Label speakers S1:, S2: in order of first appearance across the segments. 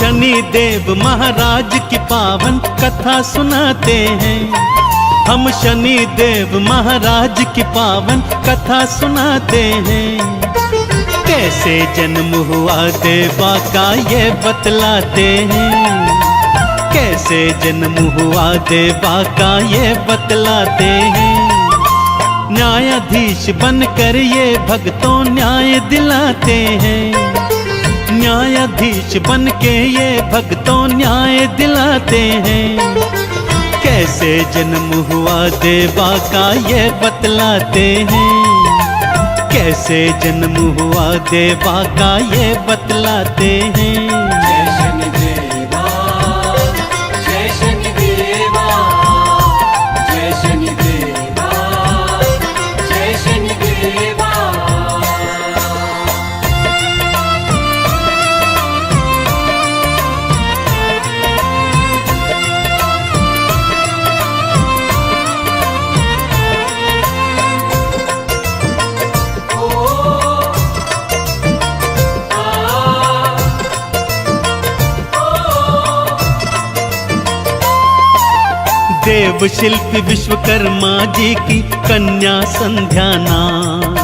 S1: शनि देव महाराज की पावन कथा सुनाते हैं। हम शनि देव महाराज की पावन कथा सुनाते हैं। कैसे जन्म हुआ देवा का ये बतलाते हैं। कैसे जन्म हुआ देवा का ये बतलाते हैं। न्यायाधीश बनकर ये भक्तों न्याय दिलाते हैं। न्यायाधीश बनके ये भक्तों न्याय दिलाते हैं। कैसे जन्म हुआ देवा का ये बतलाते हैं। कैसे जन्म हुआ देवा का ये बतलाते हैं।
S2: जय शनिदेवा, जय शनिदेवा, जय शनिदेवा, जय शनिदेवा।
S1: देव शिल्पी विश्वकर्मा जी की कन्या संध्या नाम।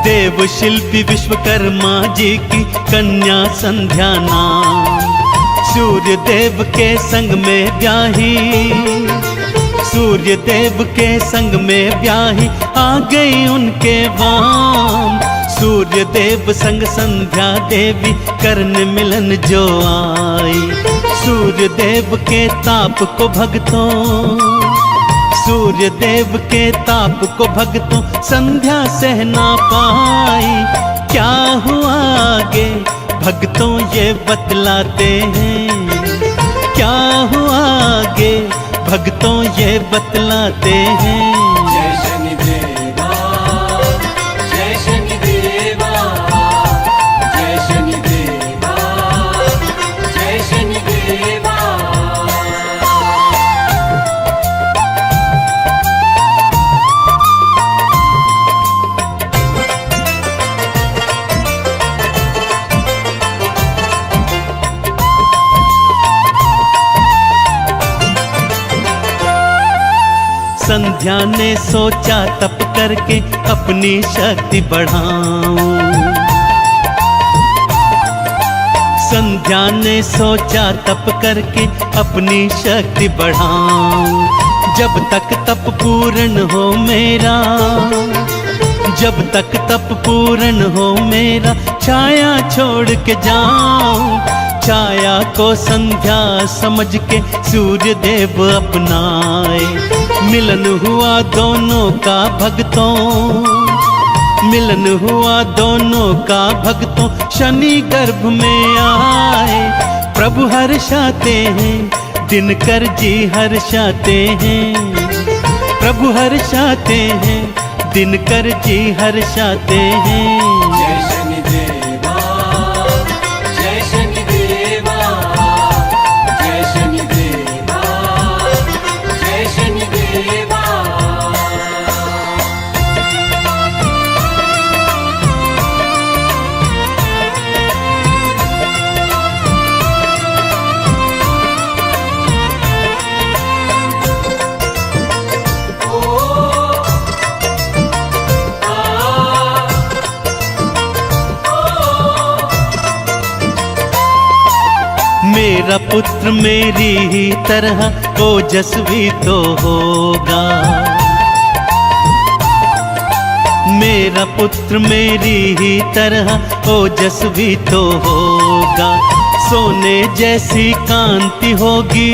S1: देव शिल्पी विश्वकर्मा जी की कन्या संध्या नाम। सूर्य देव के संग में ब्याही, सूर्य देव के संग में ब्याही आ गई उनके वाम। सूर्य देव संग संध्या देवी करने मिलन जो आई। सूर्य देव के ताप को भक्तों, सूर्य देव के ताप को भक्तों संध्या सह ना पाई। क्या हुआ आगे भक्तों ये बतलाते हैं। क्या हुआ आगे भक्तों ये बतलाते हैं।
S2: जय शनिदेवा, जय शनिदेवा, जय शनिदेवा, जय शनिदेवा।
S1: संध्या ने सोचा तप करके अपनी शक्ति बढ़ाऊं। संध्या ने सोचा तप करके अपनी शक्ति बढ़ाऊं। जब तक तप पूर्ण हो मेरा, जब तक तप पूर्ण हो मेरा, छाया छोड़ के जाऊं। छाया को संध्या समझ के सूर्य देव अपनाए। मिलन हुआ दोनों का भक्तों, मिलन हुआ दोनों का भक्तों शनि गर्भ में आए। प्रभु हर्षाते हैं, दिनकर जी हर्षाते हैं। प्रभु हर्षाते हैं, दिनकर जी हर्षाते हैं।
S2: जय शनिदेवा, जय शनिदेवा, जय शनिदेवा, जय शनिदेवा।
S1: मेरा पुत्र मेरी ही तरह ओजस्वी तो होगा। मेरा पुत्र मेरी ही तरह ओजस्वी तो होगा। सोने जैसी कांति होगी,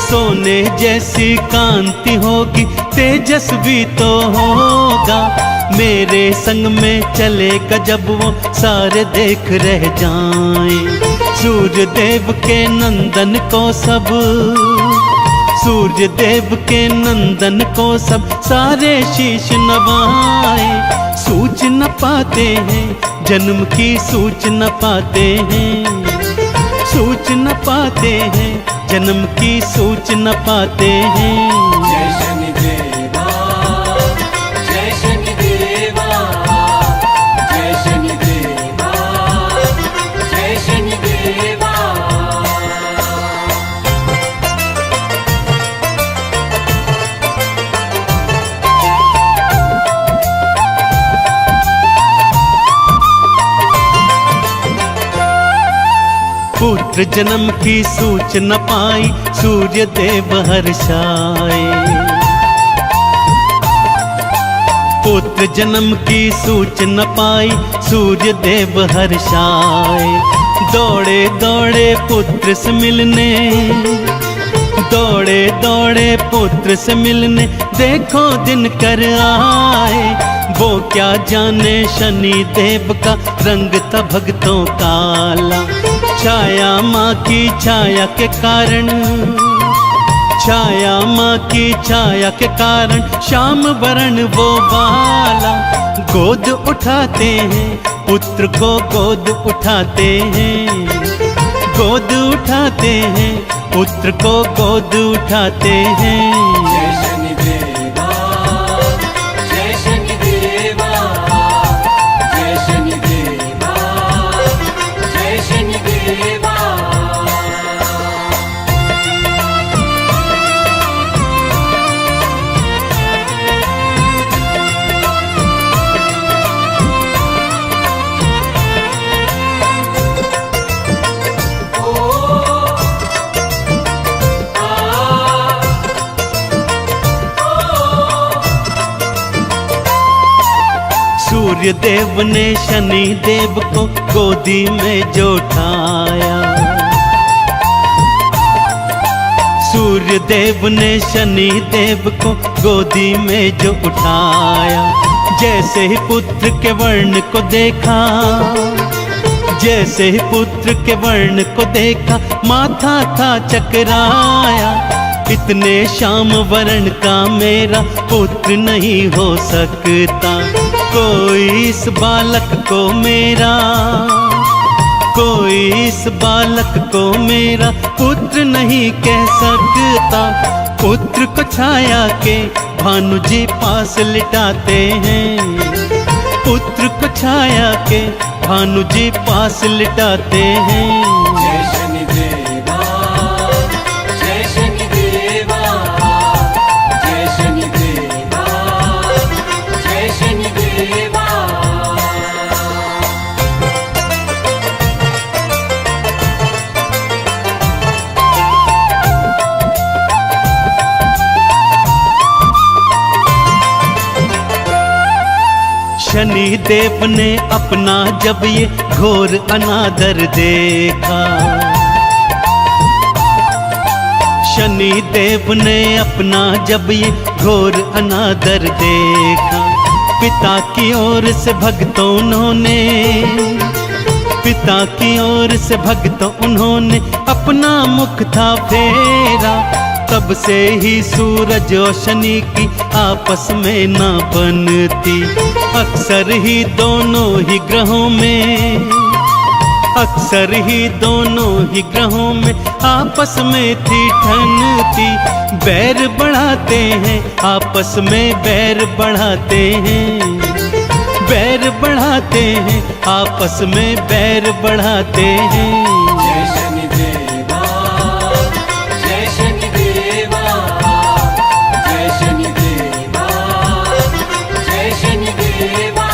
S1: सोने जैसी कांति होगी, तेजस्वी तो होगा। मेरे संग में चलेगा जब वो सारे देख रह जाएं। सूर्य देव के नंदन को सब, सूर्य देव के नंदन को सब सारे शीश नवाए। सूच न पाते हैं जन्म की, सूच न पाते हैं, सूच न पाते हैं जन्म की, सूच न पाते हैं।
S2: जय शनिदेवा, जय शनिदेवा, जय शनिदेवा,
S1: पुत्र जन्म की सूच न पाई, सूर्य देव हर्षाए। पुत्र जन्म की सूच न पाई, सूर्य देव हर्षाए। दौड़े दौड़े पुत्र से मिलने, दौड़े दौड़े पुत्र से मिलने, देखो दिन कर आए। वो क्या जाने शनि देव का रंग था भक्तों काला। छाया माँ की छाया के कारण, छाया माँ की छाया के कारण, श्याम वरण वो बाला। गोद उठाते हैं पुत्र को, गोद उठाते हैं, गोद उठाते हैं पुत्र को, गोद उठाते हैं।
S2: जय शनिदेवा, जय शनिदेवा, जय शनिदेवा, जय शनिदेवा।
S1: सूर्य देव ने शनि देव को गोदी में जो उठाया, सूर्य देव ने शनि देव को गोदी में जो उठाया। जैसे ही पुत्र के वर्ण को देखा, जैसे ही पुत्र के वर्ण को देखा, माथा था चकराया। इतने श्याम वर्ण का मेरा पुत्र नहीं हो सकता, कोई इस बालक को मेरा, कोई इस बालक को मेरा पुत्र नहीं कह सकता। पुत्र को छाया के भानु जी पास लिटाते हैं, पुत्र को छाया के भानु जी पास लिटाते हैं।
S2: जय शनिदेवा, जय शनिदेवा, जय शनिदेवा, जय शनिदेवा।
S1: शनि देव ने अपना जब ये घोर अनादर देखा, शनि देव ने अपना जब ये घोर अनादर देखा। पिता की ओर से भक्तों उन्होंने, पिता की ओर से भक्तों उन्होंने अपना मुख था फेरा। तब से ही सूरज और शनि की आपस में ना बनती, अक्सर ही दोनों ही ग्रहों में, अक्सर ही दोनों ही ग्रहों में आपस में थी ठनती। बैर बढ़ाते हैं आपस में, बैर बढ़ाते हैं, बैर बढ़ाते हैं आपस में, बैर बढ़ाते हैं।
S2: जय शनिदेवा, जय शनिदेवा, जय शनिदेवा, जय शनिदेवा।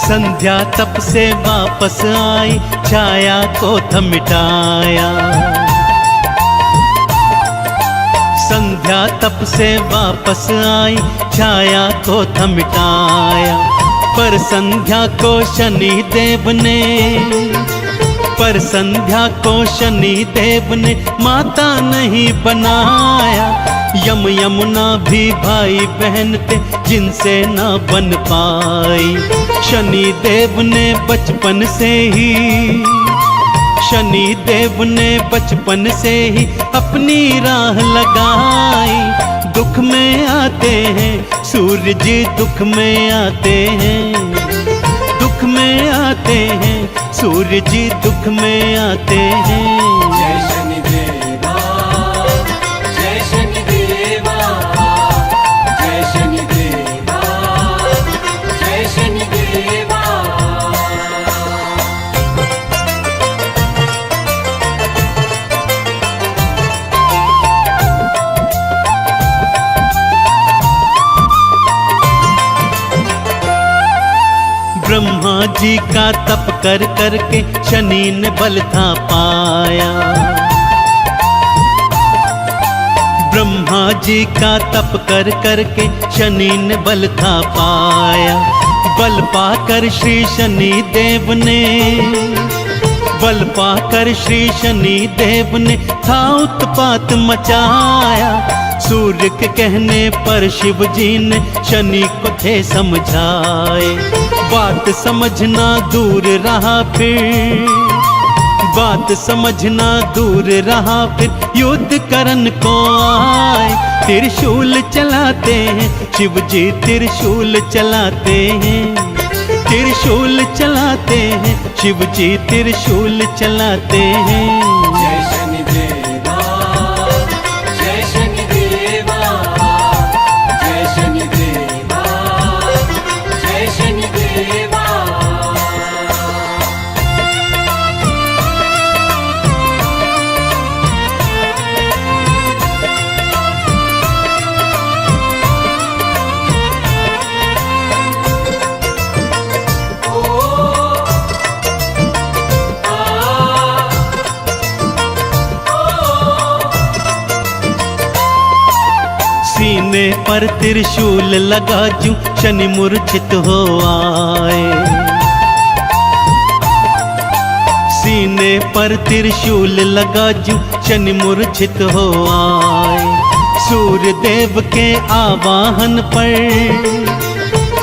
S1: संध्या तप से वापस आई, छाया को था मिटाया। संध्या तप से वापस आई, छाया को था मिटाया। पर संध्या को शनि देव ने, पर संध्या को शनि देव ने माता नहीं बनाया। यम यमुना भी भाई बहन थे जिनसे ना बन पाई। शनि देव ने बचपन से ही, शनि देव ने बचपन से ही अपनी राह लगाई। दुख में आते हैं सूर्य जी, दुख में आते हैं, दुख में आते हैं सूर्य जी, दुख में आते हैं।
S2: जय शनिदेवा, जय शनिदेवा, जय
S1: जी का तप कर करके शनि ने बल था पाया। ब्रह्मा जी का तप कर करके शनि ने बल था पाया। बल पाकर श्री शनि देव ने, बल पाकर श्री शनि देव ने था उत्पात मचाया। सूर्य के कहने पर शिव जी ने शनि को थे समझाए। बात समझना दूर रहा फिर, बात समझना दूर रहा फिर युद्ध करन को आए। त्रिशूल चलाते हैं शिव जी, त्रिशूल चलाते हैं, त्रिशूल चलाते हैं शिव जी, त्रिशूल चलाते हैं।
S2: जय शनि देवा, जय शनि देवा, जय शनि देवा, जय शनि देवा।
S1: सीने पर त्रिशूल लगा जूं शनि मूर्छित हो आए। सीने पर त्रिशूल लगा जूं शनि मूर्छित हो आए। सूर्य देव के आवाहन पर,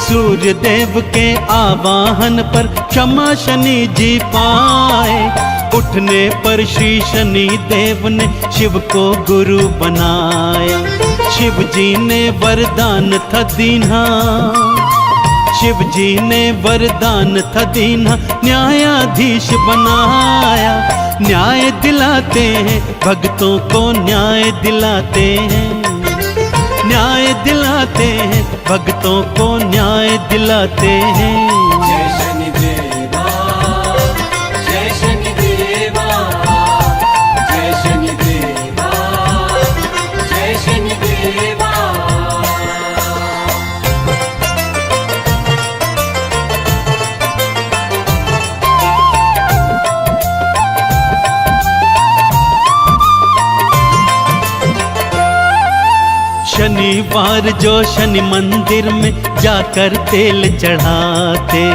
S1: सूर्य देव के आवाहन पर क्षमा शनि जी पाए। उठने पर श्री शनि देव ने शिव को गुरु बनाया। शिव जी ने वरदान था दीन्हा, शिव जी ने वरदान था दीन्हा, न्यायाधीश बनाया। न्याय दिलाते हैं भक्तों को, न्याय दिलाते हैं, न्याय दिलाते हैं भक्तों को, न्याय दिलाते हैं।
S2: जय शनि देवा, जय शनि देवा, जय शनि देवा, जय शनि देवा।
S1: शनिवार जो शनि मंदिर में जाकर तेल चढ़ाते,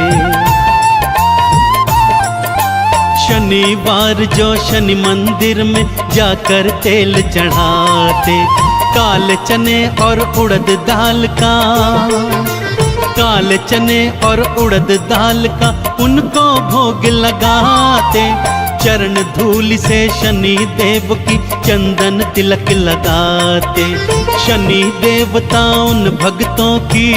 S1: शनिवार जो शनि मंदिर में जाकर तेल चढ़ाते। काले चने और उड़द दाल का, काले चने और उड़द दाल का उनको भोग लगाते। चरण धूल से शनि देव की चंदन तिलक लगाते। शनि देवता उन भक्तों की,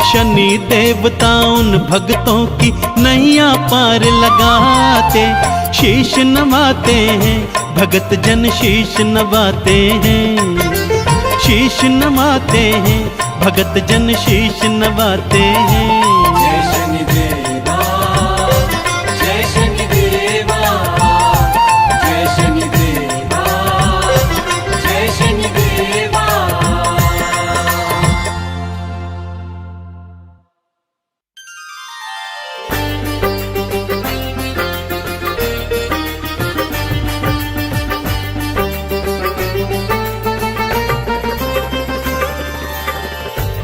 S1: शनि देवता उन भक्तों की नैया पार लगाते। शीश नवाते हैं भगत जन, शीश नवाते हैं, शीश नवाते हैं भगत जन, शीश नवाते हैं।
S2: जय शनि देवा, जय शनि देवा, जय शनि देवा, जय शनि देवा।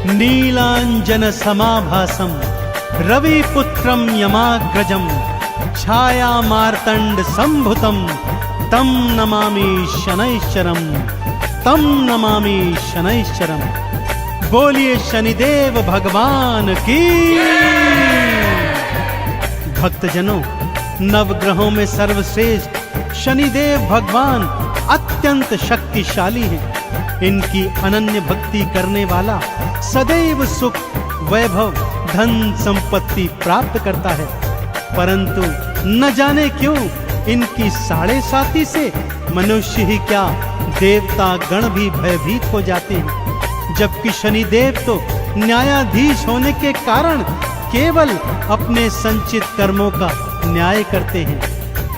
S1: नीलांजन समाभासम रविपुत्रम यमाग्रजम छाया मार्तंड संभुतम तम नमामि शनैश्चरम, तम नमामि शनैश्चरम। बोलिए शनिदेव भगवान की। भक्तजनों, नवग्रहों में सर्वश्रेष्ठ शनिदेव भगवान अत्यंत शक्तिशाली हैं। इनकी अनन्य भक्ति करने वाला सदैव सुख, वैभव, धन संपत्ति प्राप्त करता है। परंतु न जाने क्यों इनकी साढ़े साती से मनुष्य ही क्या देवता गण भी भयभीत हो जाते हैं। जबकि शनिदेव तो न्यायाधीश होने के कारण केवल अपने संचित कर्मों का न्याय करते हैं।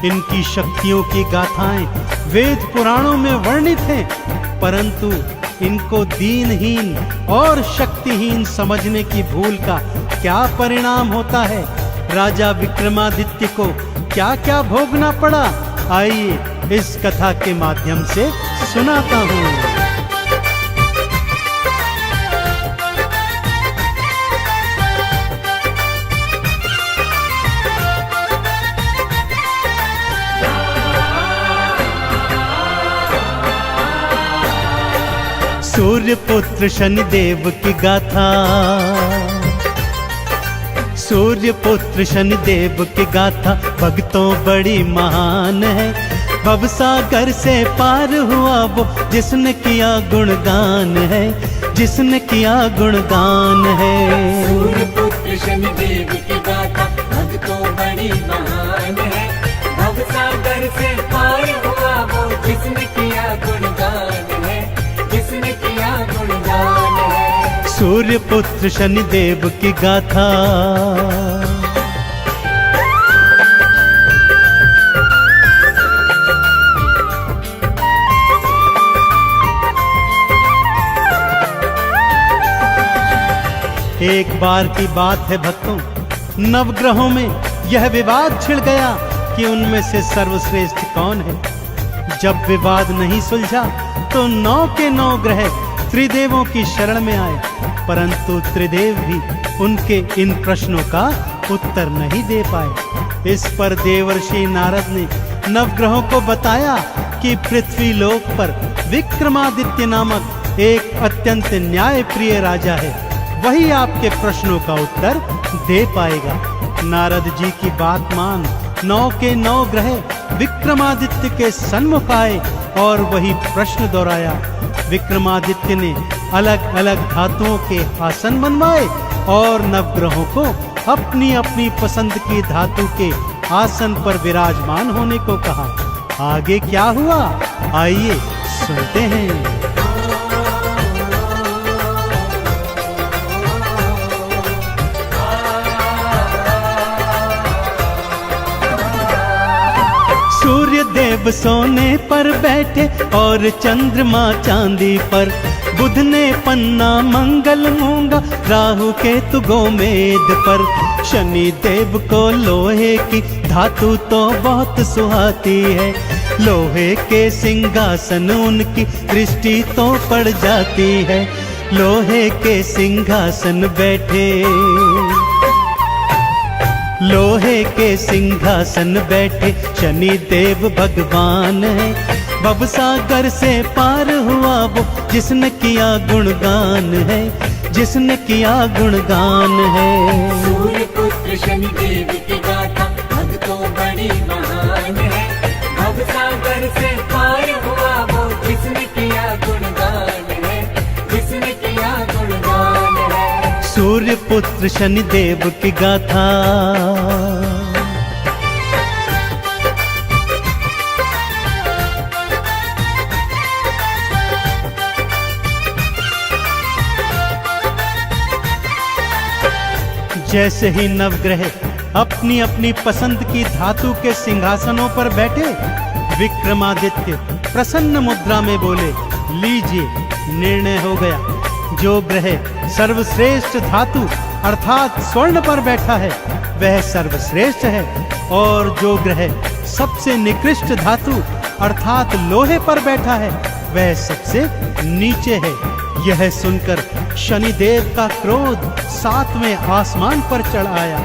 S1: इनकी शक्तियों की गाथाएं वेद पुराणों में वर्णित हैं, परंतु इनको दीनहीन और शक्तिहीन समझने की भूल का क्या परिणाम होता है, राजा विक्रमादित्य को क्या क्या भोगना पड़ा, आइए इस कथा के माध्यम से सुनाता हूँ। सूर्य पुत्र शनिदेव की गाथा, सूर्य पुत्र शनिदेव की गाथा भक्तों बड़ी महान है। भवसागर से पार हुआ वो जिसने किया गुणगान है, जिसने किया गुणगान है।
S2: सूर्य पुत्र शनिदेव की गाथा भक्तों बड़ी महान है। भवसागर से पार हुआ वो जिसने किया गुणगान है, जिसने किया गुणगान है।
S1: सूर्य पुत्र शनिदेव की गाथा। एक बार की बात है भक्तों, नवग्रहों में यह विवाद छिड़ गया कि उनमें से सर्वश्रेष्ठ कौन है। जब विवाद नहीं सुलझा तो 9 के 9 ग्रह त्रिदेवों की शरण में आए, परंतु त्रिदेव भी उनके इन प्रश्नों का उत्तर नहीं दे पाए। इस पर देवर्षि नारद ने नवग्रहों को बताया कि पृथ्वी लोक पर विक्रमादित्य नामक एक अत्यंत न्यायप्रिय राजा है, वही आपके प्रश्नों का उत्तर दे पाएगा। नारद जी की बात मान 9 के 9 ग्रह विक्रमादित्य के सन्मुख आए और वही प्रश्न दोहराया। विक्रमादित्य ने अलग अलग धातुओं के आसन बनवाए और नवग्रहों को अपनी अपनी पसंद की धातु के आसन पर विराजमान होने को कहा। आगे क्या हुआ, आइए सुनते हैं। सूर्य देव सोने पर बैठे और चंद्रमा चांदी पर, बुध ने पन्ना मंगल मूंगा, राहु केतु गोमेद पर। शनि देव को लोहे की धातु तो बहुत सुहाती है, लोहे के सिंहासन उनकी दृष्टि तो पड़ जाती है। लोहे के सिंहासन बैठे, लोहे के सिंहासन बैठे शनि देव भगवान है। भवसागर से पार हुआ वो जिसने किया गुणगान है, जिसने किया गुणगान है।
S2: सूर्य पुत्र शनिदेव की गाथा भक्तों बड़ी महान है। भवसागर से पार हुआ वो जिसने किया गुणगान है, जिसने किया गुणगान है।
S1: सूर्य पुत्र शनिदेव की गाथा। जैसे ही नवग्रह अपनी अपनी पसंद की धातु के सिंहासनों पर बैठे, विक्रमादित्य प्रसन्न मुद्रा में बोले, लीजिए निर्णय हो गया। जो ग्रह सर्वश्रेष्ठ धातु अर्थात स्वर्ण पर बैठा है वह सर्वश्रेष्ठ है, और जो ग्रह सबसे निकृष्ट धातु अर्थात लोहे पर बैठा है वह सबसे नीचे है। यह सुनकर शनिदेव का क्रोध 7वें आसमान पर चढ़ आया।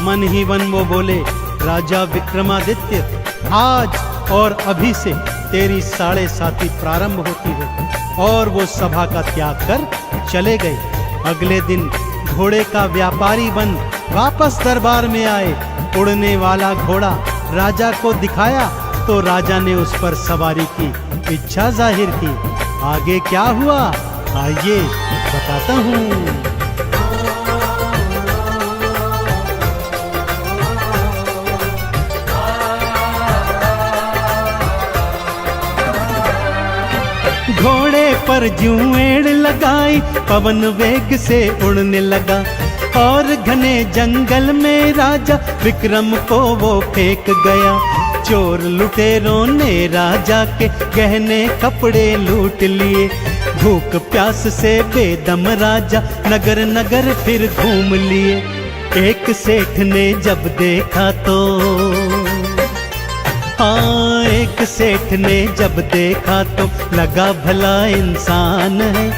S1: मन ही मन वो बोले, राजा विक्रमादित्य, आज और अभी से तेरी 7.5 प्रारंभ होती है। और वो सभा का त्याग कर चले गए। अगले दिन घोड़े का व्यापारी बन वापस दरबार में आए। उड़ने वाला घोड़ा राजा को दिखाया तो राजा ने उस पर सवारी की इच्छा जाहिर की। आगे क्या हुआ, आइए बताता हूँ। घोड़े पर जुएड़ लगाई, पवन वेग से उड़ने लगा, और घने जंगल में राजा विक्रम को वो फेंक गया। चोर लुटेरों ने राजा के गहने कपड़े लूट लिए। भूख प्यास से बेदम राजा नगर नगर फिर घूम लिए। एक सेठ ने जब देखा तो, हाँ एक सेठ ने जब देखा तो लगा भला इंसान है,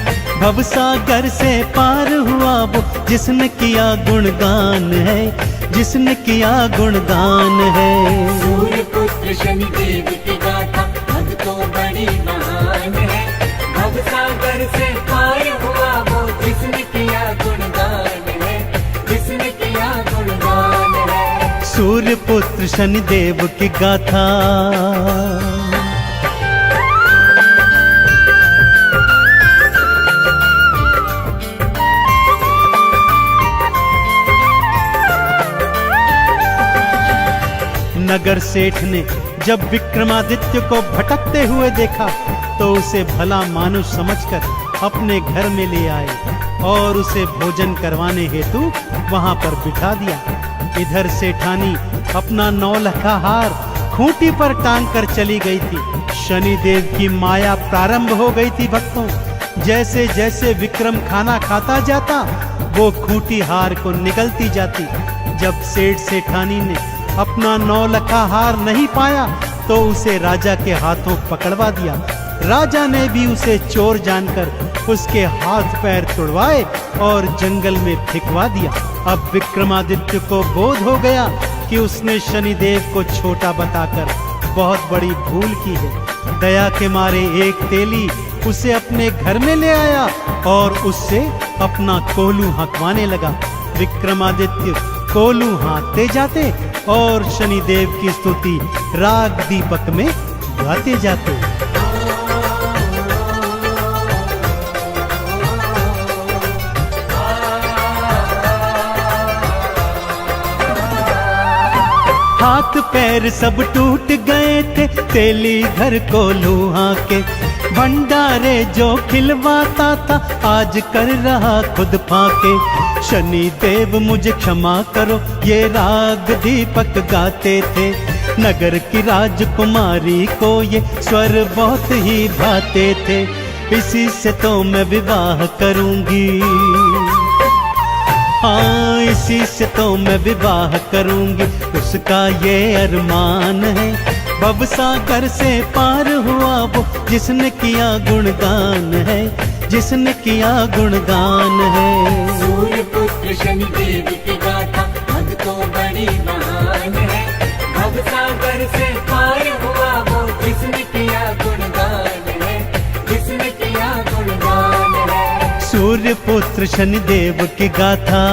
S1: भवसागर से पार हुआ वो जिसने किया गुणगान है, जिसने किया गुणगान है।
S2: सूर्य पुत्र शनिदेव की गाथा भक्तों बड़ी महान है, भवसागर से पार हुआ वो जिसने किया गुणगान है, जिसने किया गुणगान है।
S1: सूर्य पुत्र शनिदेव की गाथा। नगर सेठ ने जब विक्रमादित्य को भटकते हुए देखा तो उसे भला मानुष समझकर अपने घर में ले आए और उसे भोजन करवाने हेतु वहां पर बिठा दिया। इधर सेठानी अपना 9 लखा हार खूंटी पर टांग कर चली गई थी। शनिदेव की माया प्रारंभ हो गई थी भक्तों। जैसे जैसे विक्रम खाना खाता जाता वो खूंटी हार को निगलती जाती। जब सेठ सेठानी ने अपना 9 लखा हार नहीं पाया तो उसे राजा के हाथों पकड़वा दिया। राजा ने भी उसे चोर जानकर उसके हाथ पैर तुड़वाए और जंगल में फेंकवा दिया। अब विक्रमादित्य को बोध हो गया कि उसने शनिदेव को छोटा बताकर बहुत बड़ी भूल की है। दया के मारे एक तेली उसे अपने घर में ले आया और उससे अपना कोलू हंकवाने लगा। विक्रमादित्य कोलू हाँकते जाते और शनिदेव की स्तुति राग दीपक में गाते जाते। हाथ पैर सब टूट गए थे, तेली घर को लूहा के भंडारे जो खिलवाता था आज कर रहा खुद फाके। शनि देव मुझे क्षमा करो ये राग दीपक गाते थे, नगर की राजकुमारी को ये स्वर बहुत ही भाते थे। इसी से तो मैं विवाह करूंगी, हाँ इसी से तो मैं विवाह करूंगी, उसका ये अरमान है। भवसागर से पार हुआ वो जिसने किया गुणगान है, जिसने किया गुणगान है।
S2: सूर्य पुत्र शनिदेव की गाथा भक्तों बड़ी महान है, भवसागर से पार हुआ वो जिसने किया गुणगान है, जिसने किया गुणगान है।
S1: सूर्य पुत्र शनिदेव की गाथा।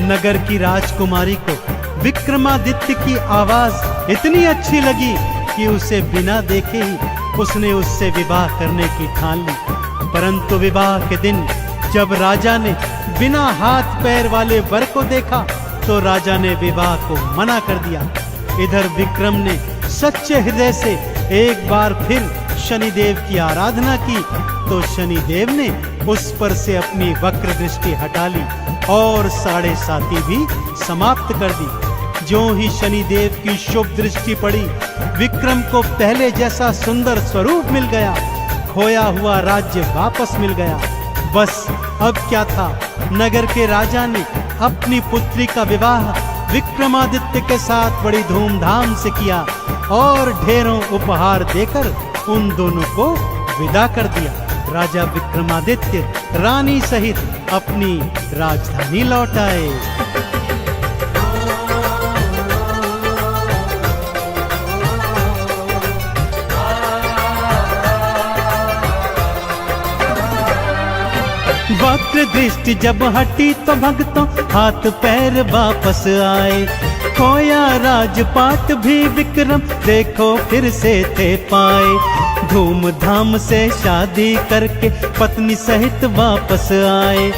S1: नगर की राजकुमारी को विक्रमादित्य की आवाज इतनी अच्छी लगी कि उसे बिना देखे ही उसने उससे विवाह करने की ठान ली। परंतु विवाह के दिन जब राजा ने बिना हाथ पैर वाले वर को देखा तो राजा ने विवाह को मना कर दिया। इधर विक्रम ने सच्चे हृदय से एक बार फिर शनिदेव की आराधना की तो शनिदेव ने उस पर से अपनी वक्र दृष्टि हटा ली और 7.5 भी समाप्त कर दी। जो ही शनिदेव की शुभ दृष्टि पड़ी विक्रम को पहले जैसा सुंदर स्वरूप मिल गया, खोया हुआ राज्य वापस मिल गया। बस अब क्या था, नगर के राजा ने अपनी पुत्री का विवाह विक्रमादित्य के साथ बड़ी धूमधाम से किया और ढेरों उपहार देकर उन दोनों को विदा कर दिया। राजा विक्रमादित्य रानी सहित अपनी राजधानी लौट आए। वक्र दृष्टि जब हटी तो भक्तों हाथ पैर वापस आए। खोया राजपाट भी विक्रम देखो फिर से थे पाए। धूमधाम से शादी करके पत्नी सहित वापस आए।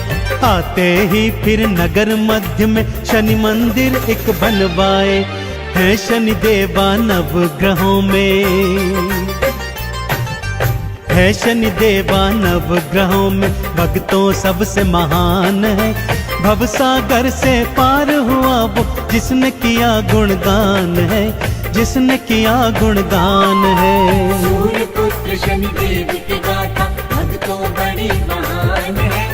S1: आते ही फिर नगर मध्य में शनि मंदिर एक बनवाए। है शनि देवा नवग्रहों में, है शनि देवा नवग्रहों में भक्तों सबसे महान है। भवसागर से पार हुआ वो जिसने किया गुणगान है, जिसने किया गुणगान है।
S2: सूर्य पुत्र शनिदेव की गाथा भक्तों बड़ी महान है।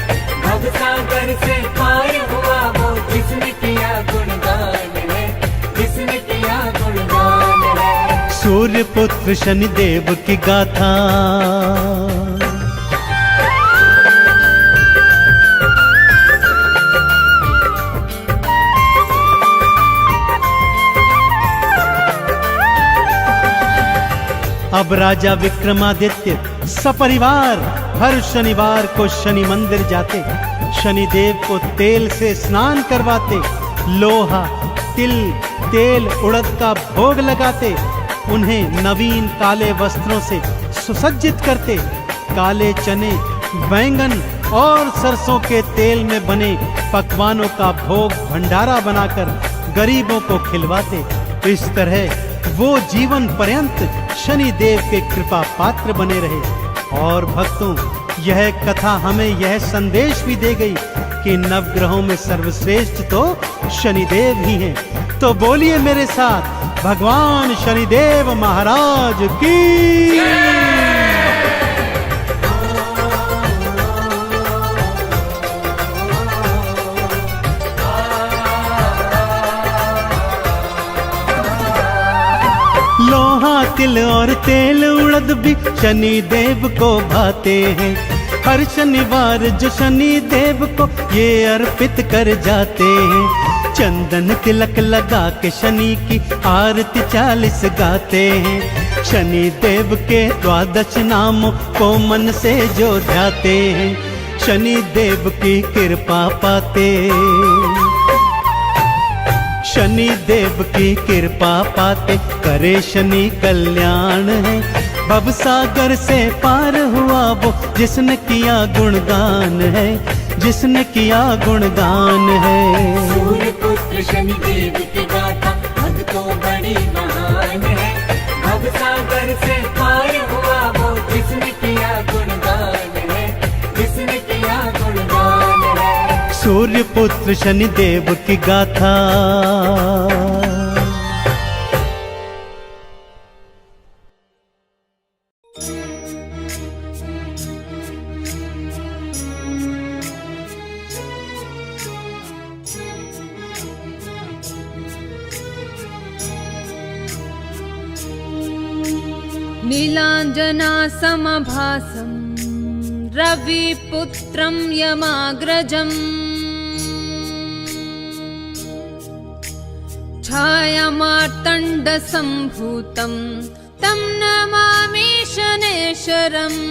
S2: भव सागर से पार हुआ वो जिसने किया गुणगान है, जिसने किया गुणगान है।
S1: सूर्य पुत्र शनिदेव की गाथा। अब राजा विक्रमादित्य सपरिवार हर शनिवार को शनि मंदिर जाते, शनिदेव को तेल से स्नान करवाते, लोहा तिल तेल उड़द का भोग लगाते, उन्हें नवीन काले वस्त्रों से सुसज्जित करते, काले चने बैंगन और सरसों के तेल में बने पकवानों का भोग भंडारा बनाकर गरीबों को खिलवाते। इस तरह वो जीवन पर्यंत शनि देव के कृपा पात्र बने रहे। और भक्तों, यह कथा हमें यह संदेश भी दे गई कि नवग्रहों में सर्वश्रेष्ठ तो शनिदेव ही हैं। तो बोलिए मेरे साथ, भगवान शनिदेव महाराज की। लोहा तिल और तेल उड़द भी शनि देव को भाते हैं। हर शनिवार जो शनि देव को ये अर्पित कर जाते हैं। चंदन तिलक लगा के शनि की आरती 40 गाते हैं। शनि देव के 12 नामों को मन से जो ध्याते हैं, शनि देव की कृपा पाते। शनि देव की कृपा पाते करे शनि कल्याण है। भव सागर से पार हुआ वो जिसने किया गुणगान है, जिसने किया गुणगान है।
S2: सूर्य पुत्र शनिदेव की गाथा भक्तों बड़ी महान है। भव सागर से पार हुआ वो जिसने किया गुणगान है, जिसने किया गुणगान है।
S1: सूर्य पुत्र शनिदेव की गाथा।
S3: नीलाञ्जना समभासं रविपुत्रं यमाग्रजम् छायामार्तण्डसम्भूतं तं नमामि शनेश्वरम्।